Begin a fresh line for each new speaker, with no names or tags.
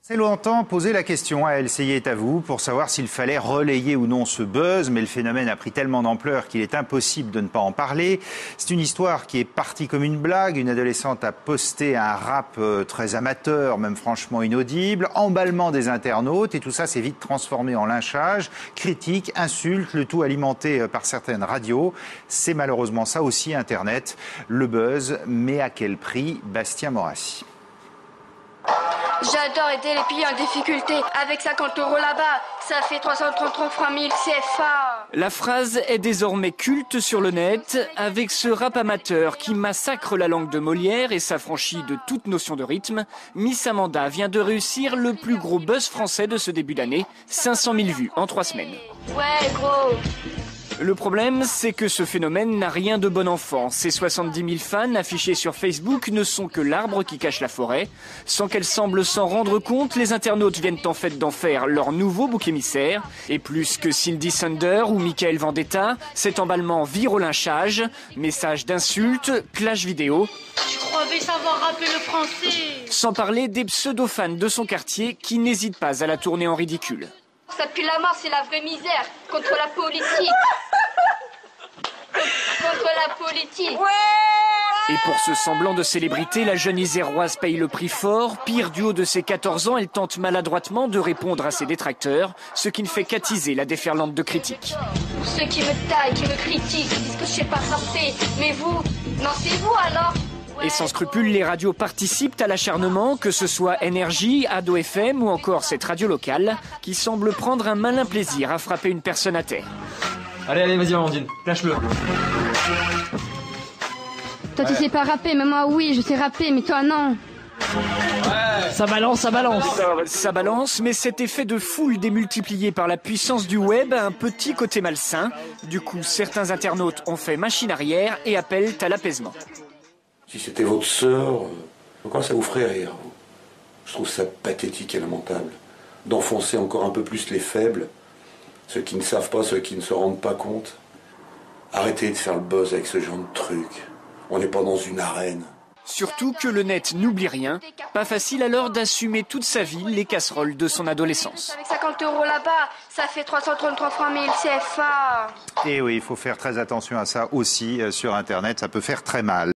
C'est longtemps posé la question à LCI est à vous pour savoir s'il fallait relayer ou non ce buzz, mais le phénomène a pris tellement d'ampleur qu'il est impossible de ne pas en parler. C'est une histoire qui est partie comme une blague. Une adolescente a posté un rap très amateur, même franchement inaudible, emballement des internautes et tout ça s'est vite transformé en lynchage, critiques, insultes, le tout alimenté par certaines radios. C'est malheureusement ça aussi Internet, le buzz, mais à quel prix? Bastien Morassi.
J'adore aider les pays en difficulté. Avec 50 € là-bas, ça fait 333 000 CFA.
La phrase est désormais culte sur le net. Avec ce rap amateur qui massacre la langue de Molière et s'affranchit de toute notion de rythme, Miss Amanda vient de réussir le plus gros buzz français de ce début d'année. 500 000 vues en 3 semaines.
Ouais, gros.
Le problème, c'est que ce phénomène n'a rien de bon enfant. Ces 70 000 fans affichés sur Facebook ne sont que l'arbre qui cache la forêt. Sans qu'elle semble s'en rendre compte, les internautes viennent en fait d'en faire leur nouveau bouc émissaire. Et plus que Cindy Sander ou Michael Vendetta, cet emballement vire au lynchage. Messages d'insultes, clash vidéo.
Je croyais savoir rappeler le français.
Sans parler des pseudo-fans de son quartier qui n'hésitent pas à la tourner en ridicule.
Ça pue la mort, c'est la vraie misère. Contre la politique. Contre la politique.
Et pour ce semblant de célébrité, la jeune Iséroise paye le prix fort. Pire, du haut de ses 14 ans, elle tente maladroitement de répondre à ses détracteurs, ce qui ne fait qu'attiser la déferlante de critiques.
Pour ceux qui me taillent, qui me critiquent, qui disent que je sais pas rapper. Mais vous, non c'est vous alors.
Et sans scrupule, les radios participent à l'acharnement, que ce soit Énergie, Ado FM ou encore cette radio locale, qui semble prendre un malin plaisir à frapper une personne à terre.
Allez, vas-y Amandine, lâche-le.
Toi tu sais pas rapper, mais moi oui, je sais rapper, mais toi non.
Ouais. Ça balance.
Ça balance, mais cet effet de foule démultiplié par la puissance du web a un petit côté malsain. Du coup, certains internautes ont fait machine arrière et appellent à l'apaisement.
Si c'était votre sœur, pourquoi ça vous ferait rire? Je trouve ça pathétique et lamentable. D'enfoncer encore un peu plus les faibles, ceux qui ne savent pas, ceux qui ne se rendent pas compte. Arrêtez de faire le buzz avec ce genre de truc. On n'est pas dans une arène.
Surtout que le net n'oublie rien. Pas facile alors d'assumer toute sa vie les casseroles de son adolescence.
Avec 50 € là-bas, ça fait 333 000 CFA.
Et oui, il faut faire très attention à ça aussi sur Internet, ça peut faire très mal.